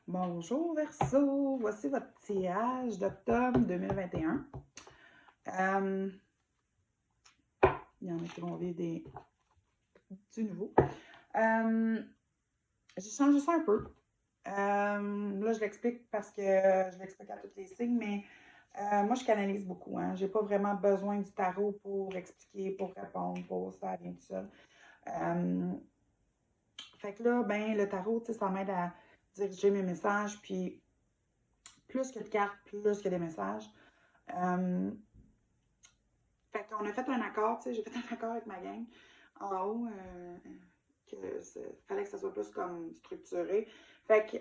Bonjour Verseau, voici votre tirage d'octobre 2021. Il y en a qui vont vivre du nouveau. J'ai changé ça un peu. Là, je l'explique parce que je l'explique à tous les signes, mais moi, je canalise beaucoup. Hein. J'ai pas vraiment besoin du tarot pour expliquer, pour répondre, pour ça vient tout seul. Fait que là, ben, le tarot, ça m'aide à diriger mes messages, puis plus que de cartes, plus que des messages. Fait qu'on a fait un accord, tu sais, j'ai fait un accord avec ma gang en haut, fallait que ça soit plus comme structuré. Fait que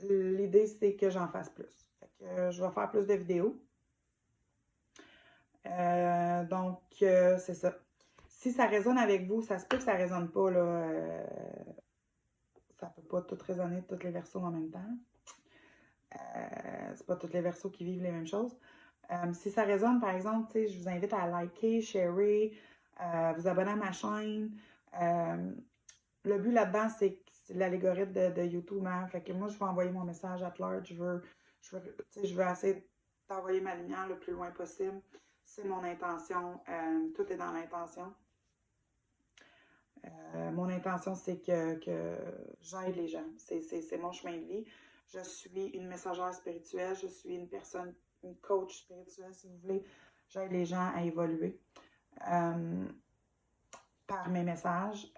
l'idée, c'est que j'en fasse plus. Fait que je vais faire plus de vidéos. Donc, c'est ça. Si ça résonne avec vous, ça se peut que ça résonne pas, là. Ça peut pas tout résonner, toutes les versos en même temps. C'est pas toutes les versos qui vivent les mêmes choses. Si ça résonne, par exemple, je vous invite à liker, sharer, vous abonner à ma chaîne. Le but là-dedans, c'est l'algorithme de YouTube. Hein? Fait que moi, je veux envoyer mon message à large. Je veux essayer d'envoyer ma lumière le plus loin possible. C'est mon intention. Tout est dans l'intention. Mon intention, c'est que j'aide les gens. C'est mon chemin de vie. Je suis une messagère spirituelle. Je suis une personne, une coach spirituelle, si vous voulez. J'aide les gens à évoluer par mes messages.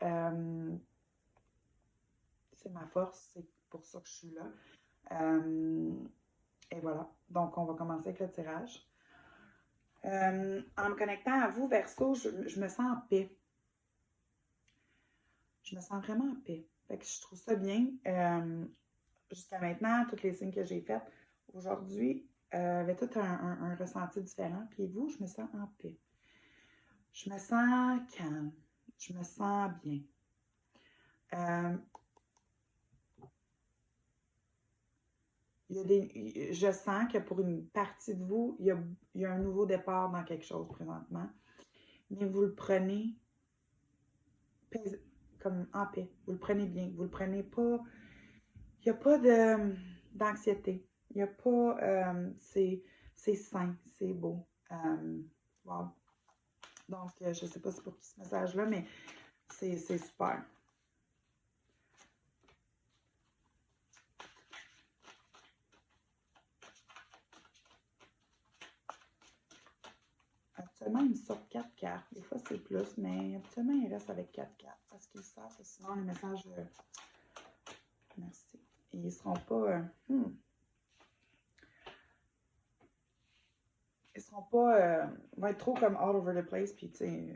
C'est ma force. C'est pour ça que je suis là. Et voilà. Donc, on va commencer avec le tirage. En me connectant à vous, Verseau, je me sens en paix. Je me sens vraiment en paix. Fait que je trouve ça bien. Jusqu'à maintenant, tous les signes que j'ai faits aujourd'hui avaient tout un ressenti différent. Puis vous, je me sens en paix. Je me sens calme. Je me sens bien. Je sens que pour une partie de vous, il y a un nouveau départ dans quelque chose présentement. Mais vous le prenez comme en paix. Vous le prenez bien. Vous le prenez pas. Il n'y a pas d'anxiété. Il n'y a pas. C'est sain, c'est beau. Wow. Donc, je ne sais pas si c'est pour qui ce message-là, mais c'est super. Habituellement, il me sort 4 cartes. Des fois, c'est plus, mais habituellement, il reste avec 4 cartes parce qu'ils savent que sinon, les messages. Merci. Ils ne seront pas. Ils seront pas. Vont être trop comme all over the place. Puis, tu sais,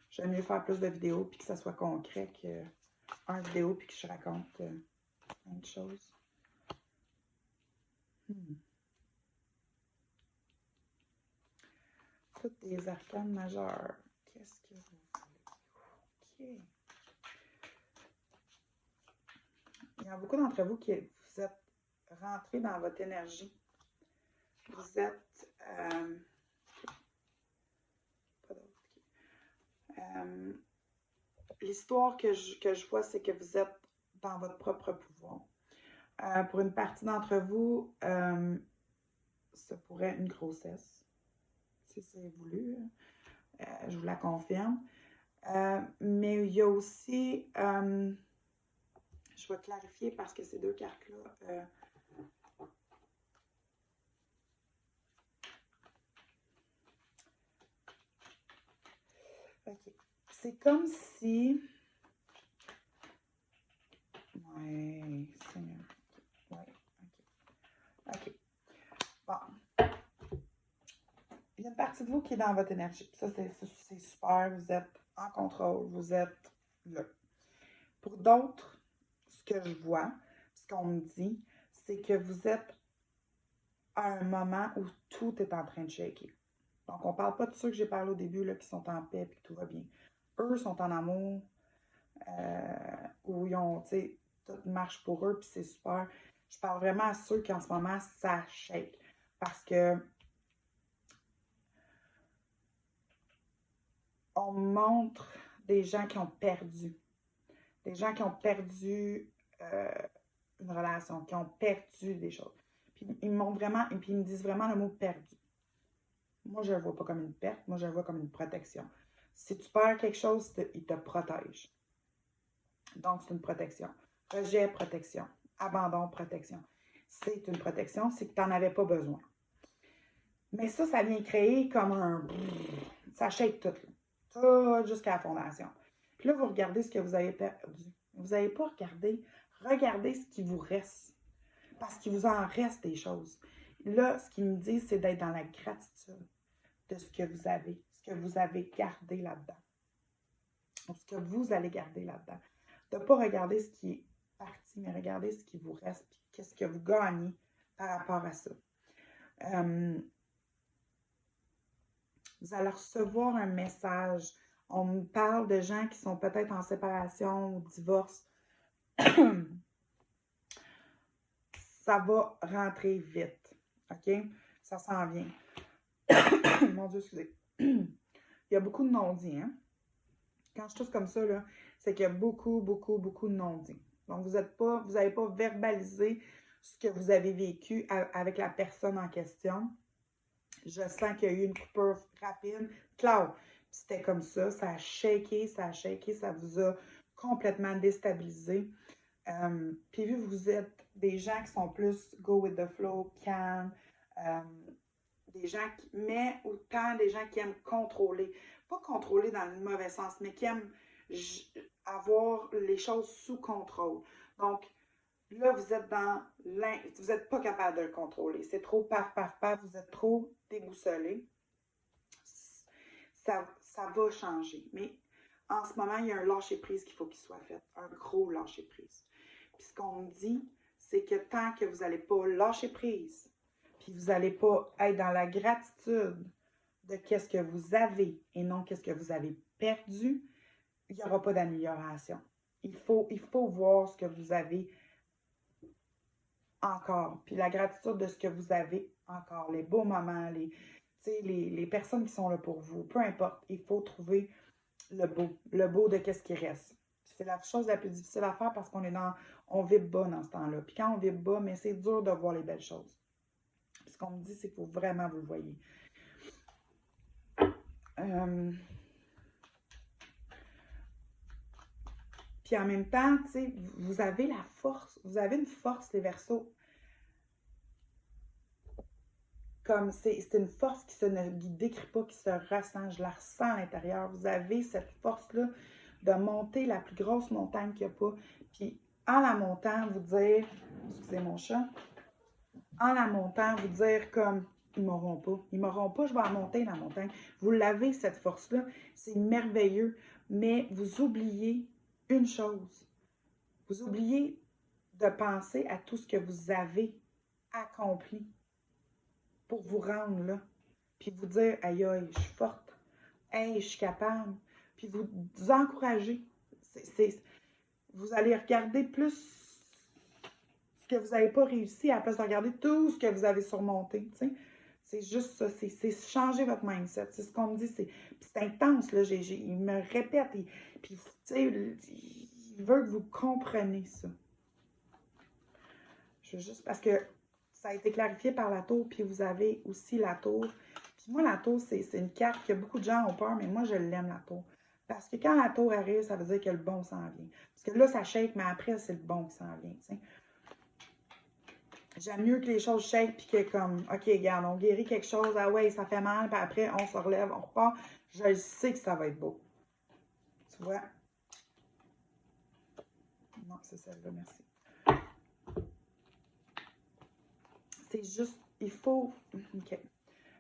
j'aime mieux faire plus de vidéos puis que ça soit concret qu'un vidéo puis que je raconte plein de choses. Toutes des arcanes majeures. Qu'est-ce que vous voulez? OK. Il y a beaucoup d'entre vous qui vous êtes rentrés dans votre énergie. Vous êtes. Pas d'autre. L'histoire que je vois, c'est que vous êtes dans votre propre pouvoir. Pour une partie d'entre vous, ça pourrait être une grossesse, si c'est voulu. Je vous la confirme. Mais il y a aussi, je vais clarifier parce que ces deux cartes-là, ok. C'est comme si, ouais, Seigneur, ouais, ok, bon. Il y a une partie de vous qui est dans votre énergie. Ça, c'est super. Vous êtes en contrôle. Vous êtes là. Pour d'autres, ce que je vois, ce qu'on me dit, c'est que vous êtes à un moment où tout est en train de shaker. Donc, on ne parle pas de ceux que j'ai parlé au début, là, qui sont en paix et que tout va bien. Eux sont en amour, où ils ont, tu sais, tout marche pour eux, puis c'est super. Je parle vraiment à ceux qui, en ce moment, ça shake. Parce que on montre des gens qui ont perdu. Des gens qui ont perdu une relation, qui ont perdu des choses. Puis ils m'ont vraiment, et puis ils me disent vraiment le mot perdu. Moi, je ne le vois pas comme une perte, moi, je le vois comme une protection. Si tu perds quelque chose, il te protège. Donc, c'est une protection. Rejet, protection. Abandon, protection. C'est une protection, c'est que tu n'en avais pas besoin. Mais ça vient créer comme un... Ça shake tout, tout jusqu'à la fondation. Puis là, vous regardez ce que vous avez perdu. Vous n'avez pas regardé. Regardez ce qui vous reste. Parce qu'il vous en reste des choses. Là, ce qu'il me dit, c'est d'être dans la gratitude de ce que vous avez gardé là-dedans. Ce que vous allez garder là-dedans. De ne pas regarder ce qui est parti, mais regarder ce qui vous reste, puis qu'est-ce que vous gagnez par rapport à ça. Vous allez recevoir un message. On me parle de gens qui sont peut-être en séparation ou divorce. Ça va rentrer vite. OK? Ça s'en vient. Mon Dieu, excusez. Il y a beaucoup de non-dits, hein? Quand je tousse comme ça, là, c'est qu'il y a beaucoup, beaucoup, beaucoup de non-dits. Donc, vous n'avez pas verbalisé ce que vous avez vécu avec la personne en question. Je sens qu'il y a eu une coupure rapide. Claude, c'était comme ça a shaké, ça vous a complètement déstabilisé. Puis vu que vous êtes des gens qui sont plus go with the flow, calmes, des gens mais autant des gens qui aiment contrôler. Pas contrôler dans le mauvais sens, mais qui aiment avoir les choses sous contrôle. Donc, là, vous êtes vous n'êtes pas capable de le contrôler. C'est trop paf, paf, paf, vous êtes trop déboussolé. Ça va changer. Mais en ce moment, il y a un lâcher-prise qu'il faut qu'il soit fait. Un gros lâcher-prise. Puis ce qu'on me dit, c'est que tant que vous n'allez pas lâcher prise, puis vous n'allez pas être dans la gratitude de qu'est-ce que vous avez et non qu'est-ce que vous avez perdu, il n'y aura pas d'amélioration. Il faut voir ce que vous avez encore. Puis la gratitude de ce que vous avez encore, les beaux moments, les personnes qui sont là pour vous, peu importe, il faut trouver le beau de qu'est-ce qui reste. C'est la chose la plus difficile à faire parce on vibre bas dans ce temps-là. Puis quand on vibre bas, mais c'est dur de voir les belles choses. Puis ce qu'on me dit, c'est qu'il faut vraiment vous le voyez. Puis en même temps, tu sais, vous avez la force, vous avez une force, les Verseaux. Comme c'est une force qui ne décrit pas, qui se ressent. Je la ressens à l'intérieur. Vous avez cette force-là de monter la plus grosse montagne qu'il n'y a pas. Puis en la montant, vous dire, excusez mon chat, en la montant, vous dire comme, ils m'auront pas, je vais en monter la montagne. Vous l'avez, cette force-là, c'est merveilleux, mais vous oubliez une chose. Vous oubliez de penser à tout ce que vous avez accompli pour vous rendre là, puis vous dire, aïe, aïe, je suis forte, hey, je suis capable, puis vous encourager. Vous allez regarder plus ce que vous n'avez pas réussi à la place de regarder tout ce que vous avez surmonté, tu sais. C'est juste ça, c'est changer votre mindset. C'est ce qu'on me dit, c'est intense, là, il me répète, puis, tu sais, il veut que vous compreniez ça. Je veux juste, parce que ça a été clarifié par la tour, puis vous avez aussi la tour. Puis moi, la tour, c'est une carte que beaucoup de gens ont peur, mais moi, je l'aime, la tour. Parce que quand la tour arrive, ça veut dire que le bon s'en vient. Parce que là, ça shake, mais après, c'est le bon qui s'en vient, tu sais. J'aime mieux que les choses shake, puis que comme, OK, regarde, on guérit quelque chose, ah ouais, ça fait mal, puis après, on se relève, on repart. Je sais que ça va être beau. Tu vois? Non, c'est celle-là, merci. C'est juste, il faut... OK.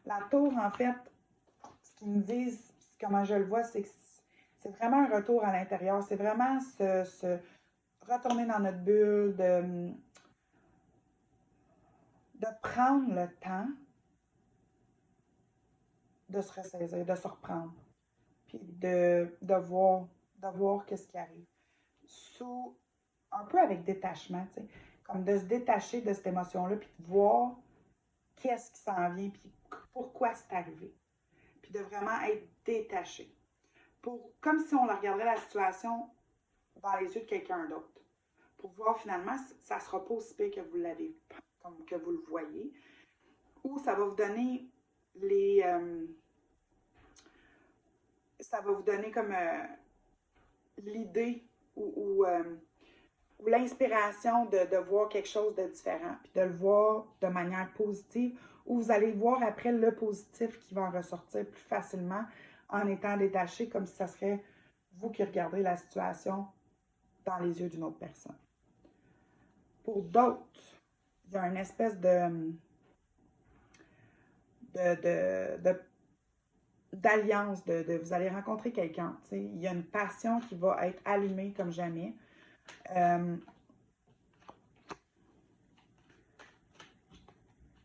La tour, en fait, ce qu'ils me disent, comment je le vois, c'est que c'est vraiment un retour à l'intérieur. C'est vraiment se retourner dans notre bulle, de prendre le temps de se ressaisir, de se reprendre, puis de voir qu'est-ce qui arrive. Un peu avec détachement, tu sais, comme de se détacher de cette émotion-là, puis de voir qu'est-ce qui s'en vient, puis pourquoi c'est arrivé. Puis de vraiment être détaché. Comme si on regarderait la situation dans les yeux de quelqu'un d'autre. pour voir finalement si ça sera pas aussi pire que vous l'avez, comme que vous le voyez, ou ça va vous donner les... ça va vous donner comme l'idée ou l'inspiration de voir quelque chose de différent, puis de le voir de manière positive, où vous allez voir après le positif qui va en ressortir plus facilement en étant détaché, comme si ça serait vous qui regardez la situation dans les yeux d'une autre personne. Pour d'autres, il y a une espèce d'alliance, vous allez rencontrer quelqu'un, il y a une passion qui va être allumée comme jamais.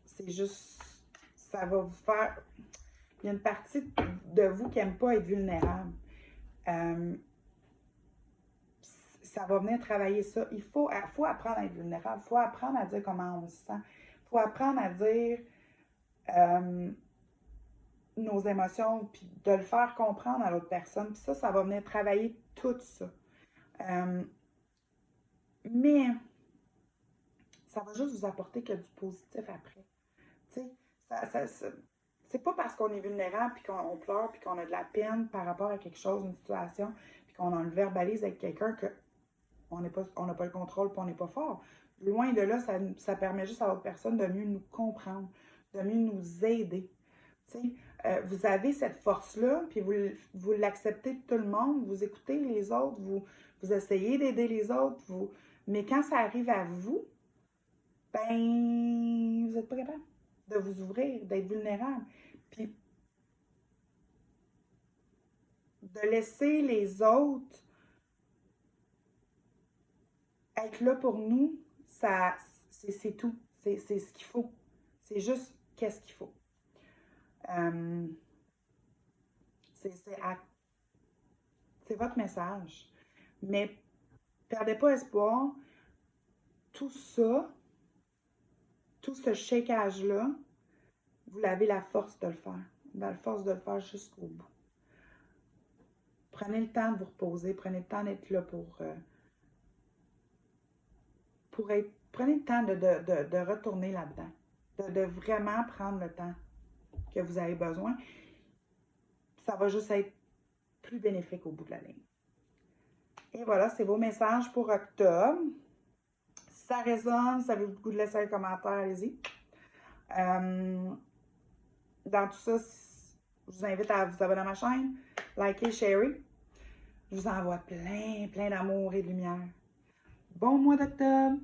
C'est juste, ça va vous faire, il y a une partie de vous qui n'aime pas être vulnérable. Ça va venir travailler ça. Il faut apprendre à être vulnérable, il faut apprendre à dire comment on se sent, il faut apprendre à dire nos émotions, puis de le faire comprendre à l'autre personne. Puis ça va venir travailler tout ça. Mais ça va juste vous apporter que du positif après. Tu sais, c'est pas parce qu'on est vulnérable, puis qu'on pleure, puis qu'on a de la peine par rapport à quelque chose, une situation, puis qu'on en le verbalise avec quelqu'un qu'on n'a pas le contrôle, puis on n'est pas fort. Loin de là, ça permet juste à l'autre personne de mieux nous comprendre, de mieux nous aider. Tu sais, vous avez cette force-là, puis vous l'acceptez de tout le monde, vous écoutez les autres, vous essayez d'aider les autres, mais quand ça arrive à vous, ben, vous n'êtes pas capable de vous ouvrir, d'être vulnérable. Puis, de laisser les autres être là pour nous, c'est tout. C'est ce qu'il faut. C'est juste qu'est-ce qu'il faut. C'est votre message. Mais perdez pas espoir. Tout ça, tout ce shakeage-là, vous avez la force de le faire. Vous avez la force de le faire jusqu'au bout. Prenez le temps de vous reposer. Prenez le temps d'être là prenez le temps de retourner là-dedans. De vraiment prendre le temps que vous avez besoin. Ça va juste être plus bénéfique au bout de la ligne. Et voilà, c'est vos messages pour octobre. Si ça résonne, si vous avez le goût de laisser un commentaire, allez-y. Dans tout ça, je vous invite à vous abonner à ma chaîne, liker, sharer. Je vous envoie plein d'amour et de lumière. Bon mois d'octobre!